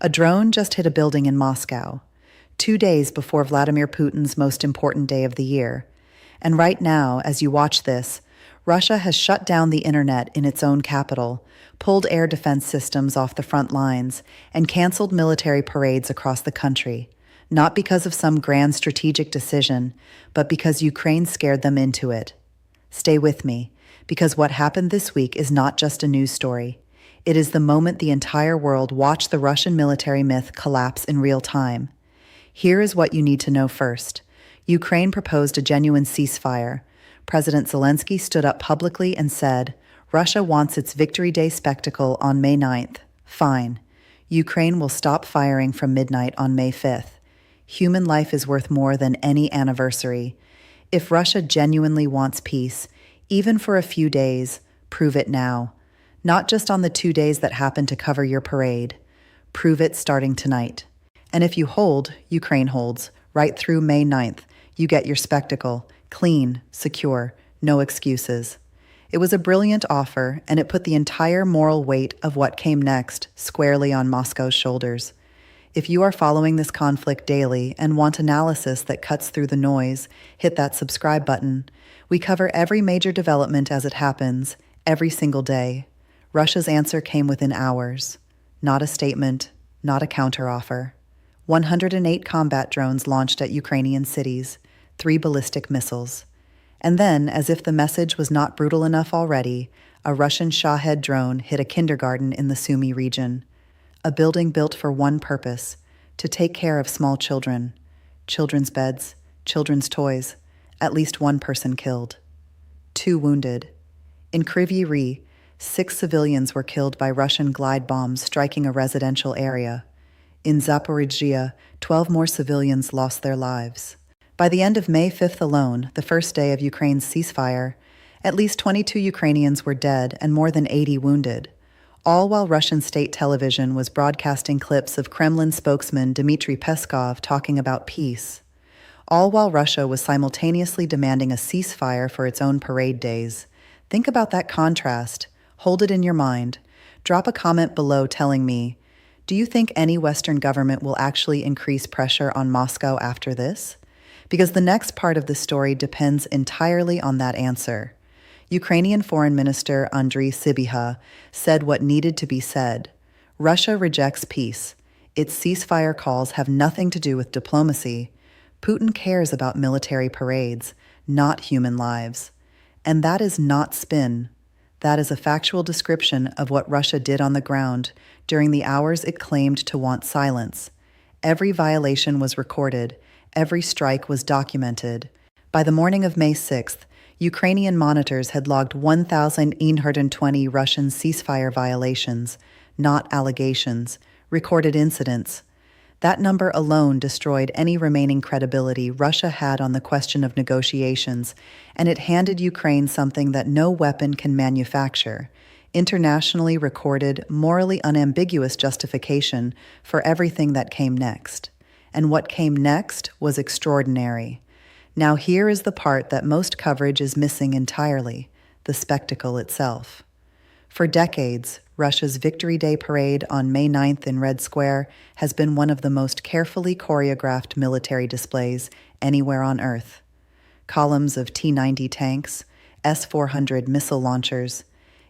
A drone just hit a building in Moscow, 2 days before Vladimir Putin's most important day of the year. And right now, as you watch this, Russia has shut down the internet in its own capital, pulled air defense systems off the front lines, and canceled military parades across the country, not because of some grand strategic decision, but because Ukraine scared them into it. Stay with me, because what happened this week is not just a news story. It is the moment the entire world watched the Russian military myth collapse in real time. Here is what you need to know first. Ukraine proposed a genuine ceasefire. President Zelensky stood up publicly and said, Russia wants its Victory Day spectacle on May 9th. Fine. Ukraine will stop firing from midnight on May 5th. Human life is worth more than any anniversary. If Russia genuinely wants peace, even for a few days, prove it now. Not just on the 2 days that happen to cover your parade. Prove it starting tonight. And if you hold, Ukraine holds, right through May 9th, you get your spectacle, clean, secure, no excuses. It was a brilliant offer, and it put the entire moral weight of what came next squarely on Moscow's shoulders. If you are following this conflict daily and want analysis that cuts through the noise, hit that subscribe button. We cover every major development as it happens, every single day. Russia's answer came within hours. Not a statement, not a counteroffer. 108 combat drones launched at Ukrainian cities, 3 ballistic missiles. And then, as if the message was not brutal enough already, a Russian Shahed drone hit a kindergarten in the Sumy region. A building built for one purpose, to take care of small children. Children's beds, children's toys, at least 1 person killed. 2 wounded. In Kryvyi 6 civilians were killed by Russian glide bombs striking a residential area. In Zaporizhzhia, 12 more civilians lost their lives. By the end of May 5th alone, the first day of Ukraine's ceasefire, at least 22 Ukrainians were dead and more than 80 wounded, all while Russian state television was broadcasting clips of Kremlin spokesman Dmitry Peskov talking about peace, all while Russia was simultaneously demanding a ceasefire for its own parade days. Think about that contrast. Hold it in your mind. Drop a comment below telling me, do you think any Western government will actually increase pressure on Moscow after this? Because the next part of the story depends entirely on that answer. Ukrainian Foreign Minister Andrii Sybiha said what needed to be said. Russia rejects peace. Its ceasefire calls have nothing to do with diplomacy. Putin cares about military parades, not human lives. And that is not spin. That is a factual description of what Russia did on the ground during the hours it claimed to want silence. Every violation was recorded. Every strike was documented. By the morning of May 6th, Ukrainian monitors had logged 1,820 Russian ceasefire violations, not allegations, recorded incidents. That number alone destroyed any remaining credibility Russia had on the question of negotiations, and it handed Ukraine something that no weapon can manufacture: internationally recorded, morally unambiguous justification for everything that came next. And what came next was extraordinary. Now here is the part that most coverage is missing entirely: the spectacle itself. For decades, Russia's Victory Day parade on May 9th in Red Square has been one of the most carefully choreographed military displays anywhere on Earth. Columns of T-90 tanks, S-400 missile launchers,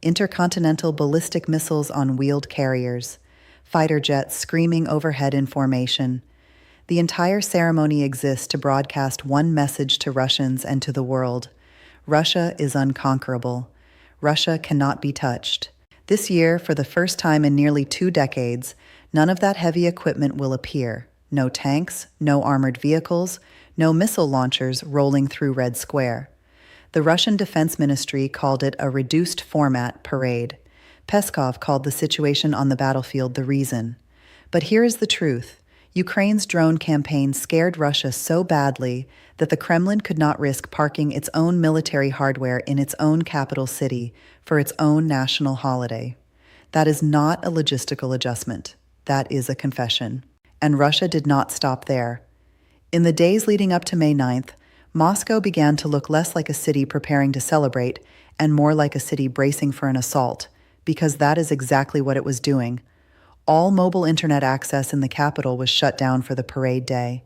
intercontinental ballistic missiles on wheeled carriers, fighter jets screaming overhead in formation. The entire ceremony exists to broadcast one message to Russians and to the world: Russia is unconquerable. Russia cannot be touched. This year, for the first time in nearly 2 decades, none of that heavy equipment will appear. No tanks, no armored vehicles, no missile launchers rolling through Red Square. The Russian Defense Ministry called it a reduced format parade. Peskov called the situation on the battlefield the reason. But here is the truth. Ukraine's drone campaign scared Russia so badly that the Kremlin could not risk parking its own military hardware in its own capital city for its own national holiday. That is not a logistical adjustment. That is a confession. And Russia did not stop there. In the days leading up to May 9th, Moscow began to look less like a city preparing to celebrate and more like a city bracing for an assault, because that is exactly what it was doing. All mobile internet access in the capital was shut down for the parade day.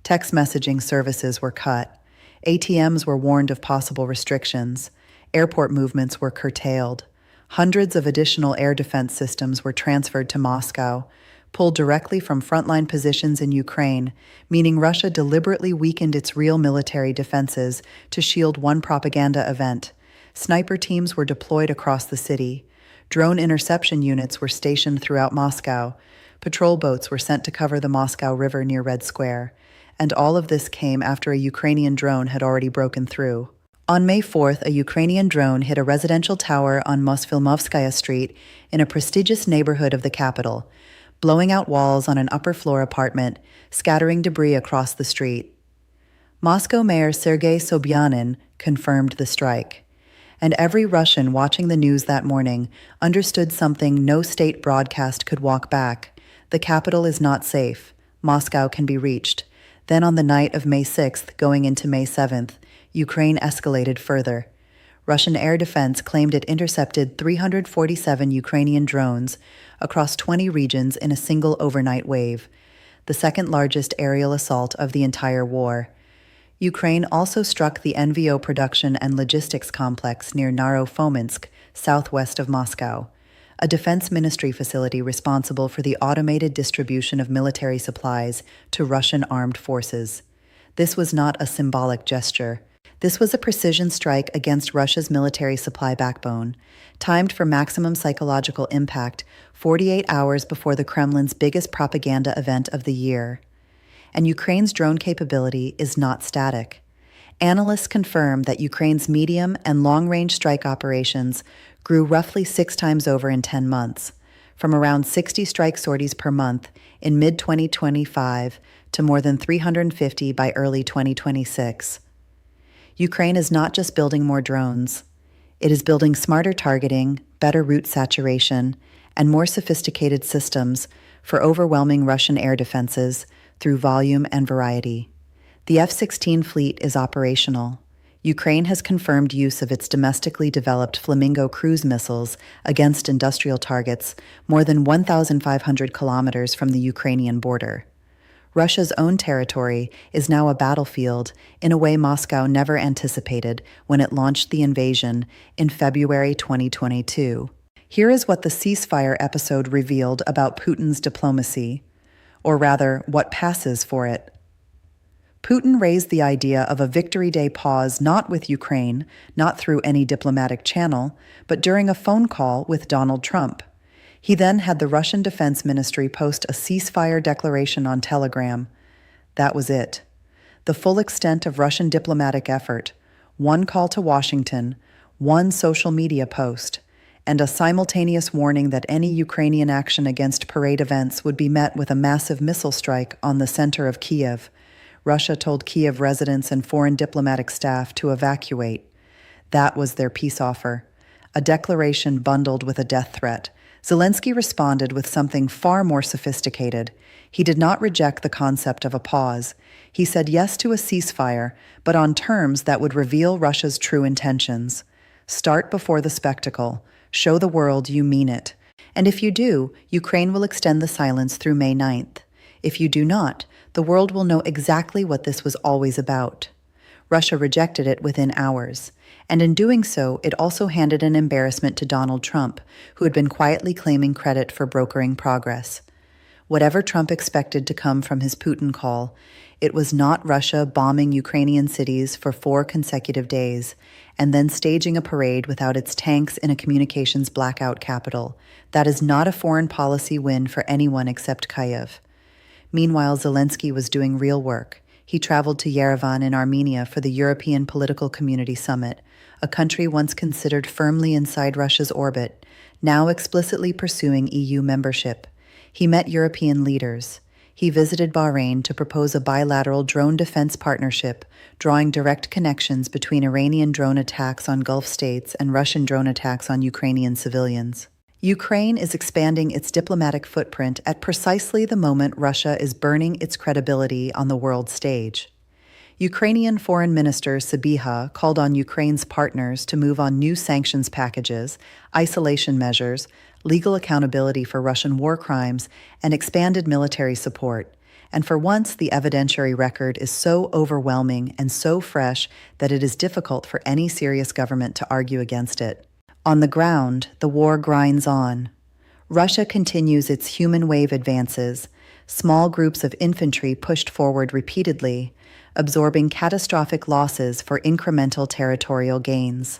Text messaging services were cut. ATMs were warned of possible restrictions. Airport movements were curtailed. Hundreds of additional air defense systems were transferred to Moscow, pulled directly from frontline positions in Ukraine, meaning Russia deliberately weakened its real military defenses to shield one propaganda event. Sniper teams were deployed across the city. Drone interception units were stationed throughout Moscow. Patrol boats were sent to cover the Moscow River near Red Square. And all of this came after a Ukrainian drone had already broken through. On May 4th, a Ukrainian drone hit a residential tower on Mosfilmovskaya Street in a prestigious neighborhood of the capital, blowing out walls on an upper-floor apartment, scattering debris across the street. Moscow Mayor Sergei Sobyanin confirmed the strike. And every Russian watching the news that morning understood something no state broadcast could walk back. The capital is not safe. Moscow can be reached. Then on the night of May 6th, going into May 7th, Ukraine escalated further. Russian air defense claimed it intercepted 347 Ukrainian drones across 20 regions in a single overnight wave, the second largest aerial assault of the entire war. Ukraine also struck the NVO production and logistics complex near Naro-Fominsk, southwest of Moscow, a defense ministry facility responsible for the automated distribution of military supplies to Russian armed forces. This was not a symbolic gesture. This was a precision strike against Russia's military supply backbone, timed for maximum psychological impact 48 hours before the Kremlin's biggest propaganda event of the year. And Ukraine's drone capability is not static. Analysts confirm that Ukraine's medium and long-range strike operations grew roughly 6 times over in 10 months, from around 60 strike sorties per month in mid-2025 to more than 350 by early 2026. Ukraine is not just building more drones. It is building smarter targeting, better route saturation, and more sophisticated systems for overwhelming Russian air defenses through volume and variety. The F-16 fleet is operational. Ukraine has confirmed use of its domestically developed Flamingo cruise missiles against industrial targets more than 1,500 kilometers from the Ukrainian border. Russia's own territory is now a battlefield in a way Moscow never anticipated when it launched the invasion in February 2022. Here is what the Ceasefire episode revealed about Putin's diplomacy, or rather, what passes for it. Putin raised the idea of a Victory Day pause not with Ukraine, not through any diplomatic channel, but during a phone call with Donald Trump. He then had the Russian Defense Ministry post a ceasefire declaration on Telegram. That was it. The full extent of Russian diplomatic effort, one call to Washington, one social media post, and a simultaneous warning that any Ukrainian action against parade events would be met with a massive missile strike on the center of Kyiv. Russia told Kyiv residents and foreign diplomatic staff to evacuate. That was their peace offer, a declaration bundled with a death threat. Zelensky responded with something far more sophisticated. He did not reject the concept of a pause. He said yes to a ceasefire, but on terms that would reveal Russia's true intentions. Start before the spectacle. Show the world you mean it. And if you do, Ukraine will extend the silence through May 9th. If you do not, the world will know exactly what this was always about. Russia rejected it within hours. And in doing so, it also handed an embarrassment to Donald Trump, who had been quietly claiming credit for brokering progress. Whatever Trump expected to come from his Putin call, it was not Russia bombing Ukrainian cities for 4 consecutive days and then staging a parade without its tanks in a communications blackout capital. That is not a foreign policy win for anyone except Kyiv. Meanwhile, Zelensky was doing real work. He traveled to Yerevan in Armenia for the European Political Community Summit, a country once considered firmly inside Russia's orbit, now explicitly pursuing EU membership. He met European leaders. He visited Bahrain to propose a bilateral drone defense partnership, drawing direct connections between Iranian drone attacks on Gulf states and Russian drone attacks on Ukrainian civilians. Ukraine is expanding its diplomatic footprint at precisely the moment Russia is burning its credibility on the world stage. Ukrainian Foreign Minister Sybiha called on Ukraine's partners to move on new sanctions packages, isolation measures, legal accountability for Russian war crimes, and expanded military support. And for once, the evidentiary record is so overwhelming and so fresh that it is difficult for any serious government to argue against it. On the ground, the war grinds on. Russia continues its human wave advances, small groups of infantry pushed forward repeatedly, absorbing catastrophic losses for incremental territorial gains.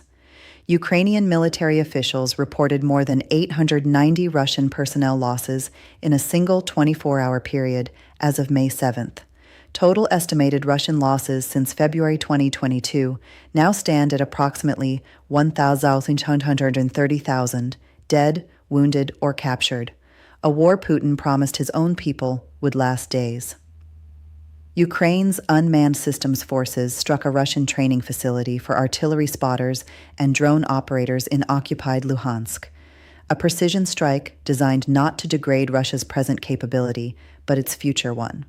Ukrainian military officials reported more than 890 Russian personnel losses in a single 24-hour period as of May 7th. Total estimated Russian losses since February 2022 now stand at approximately 1,130,000 dead, wounded, or captured, a war Putin promised his own people would last days. Ukraine's unmanned systems forces struck a Russian training facility for artillery spotters and drone operators in occupied Luhansk, a precision strike designed not to degrade Russia's present capability, but its future one.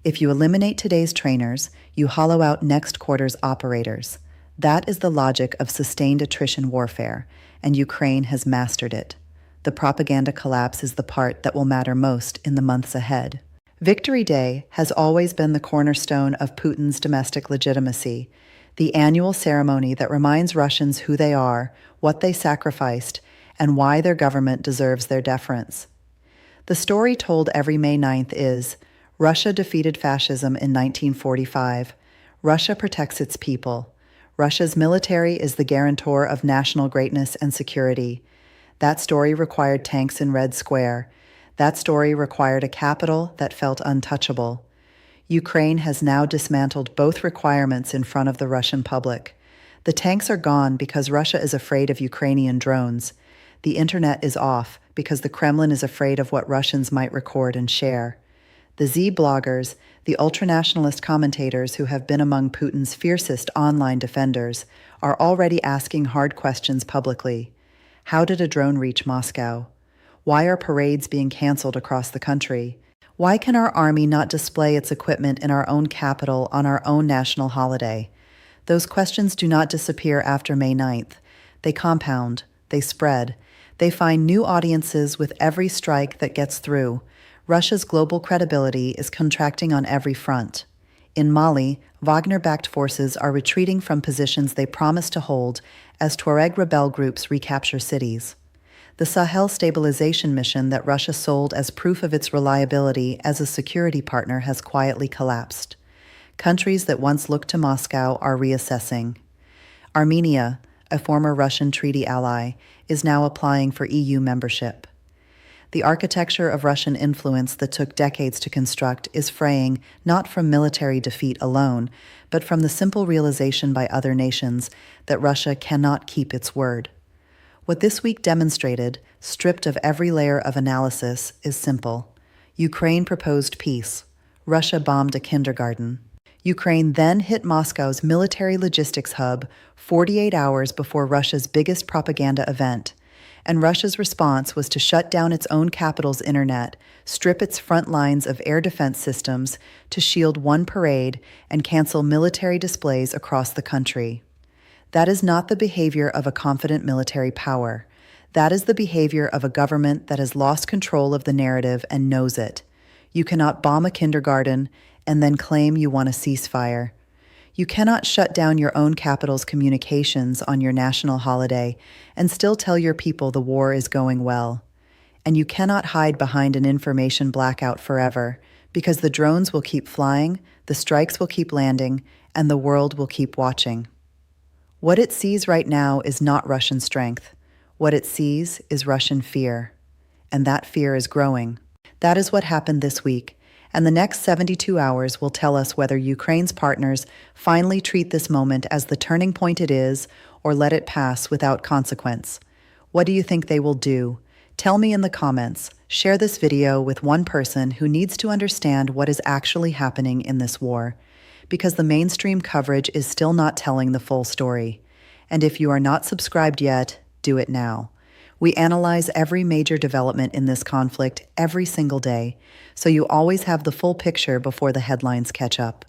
If you eliminate today's trainers, you hollow out next quarter's operators. That is the logic of sustained attrition warfare, and Ukraine has mastered it. The propaganda collapse is the part that will matter most in the months ahead. Victory Day has always been the cornerstone of Putin's domestic legitimacy, the annual ceremony that reminds Russians who they are, what they sacrificed, and why their government deserves their deference. The story told every May 9th is, Russia defeated fascism in 1945. Russia protects its people. Russia's military is the guarantor of national greatness and security. That story required tanks in Red Square. That story required a capital that felt untouchable. Ukraine has now dismantled both requirements in front of the Russian public. The tanks are gone because Russia is afraid of Ukrainian drones. The internet is off because the Kremlin is afraid of what Russians might record and share. The Z bloggers, the ultranationalist commentators who have been among Putin's fiercest online defenders, are already asking hard questions publicly. How did a drone reach Moscow? Why are parades being canceled across the country? Why can our army not display its equipment in our own capital on our own national holiday? Those questions do not disappear after May 9th. They compound, they spread, they find new audiences with every strike that gets through. Russia's global credibility is contracting on every front. In Mali, Wagner-backed forces are retreating from positions they promised to hold as Tuareg rebel groups recapture cities. The Sahel stabilization mission that Russia sold as proof of its reliability as a security partner has quietly collapsed. Countries that once looked to Moscow are reassessing. Armenia, a former Russian treaty ally, is now applying for EU membership. The architecture of Russian influence that took decades to construct is fraying not from military defeat alone, but from the simple realization by other nations that Russia cannot keep its word. What this week demonstrated, stripped of every layer of analysis, is simple. Ukraine proposed peace. Russia bombed a kindergarten. Ukraine then hit Moscow's military logistics hub 48 hours before Russia's biggest propaganda event. And Russia's response was to shut down its own capital's internet, strip its front lines of air defense systems to shield one parade, and cancel military displays across the country. That is not the behavior of a confident military power. That is the behavior of a government that has lost control of the narrative and knows it. You cannot bomb a kindergarten and then claim you want a ceasefire. You cannot shut down your own capital's communications on your national holiday and still tell your people the war is going well. And you cannot hide behind an information blackout forever, because the drones will keep flying, the strikes will keep landing, and the world will keep watching. What it sees right now is not Russian strength. What it sees is Russian fear. And that fear is growing. That is what happened this week. And the next 72 hours will tell us whether Ukraine's partners finally treat this moment as the turning point it is, or let it pass without consequence. What do you think they will do? Tell me in the comments. Share this video with one person who needs to understand what is actually happening in this war, because the mainstream coverage is still not telling the full story. And if you are not subscribed yet, do it now. We analyze every major development in this conflict every single day, so you always have the full picture before the headlines catch up.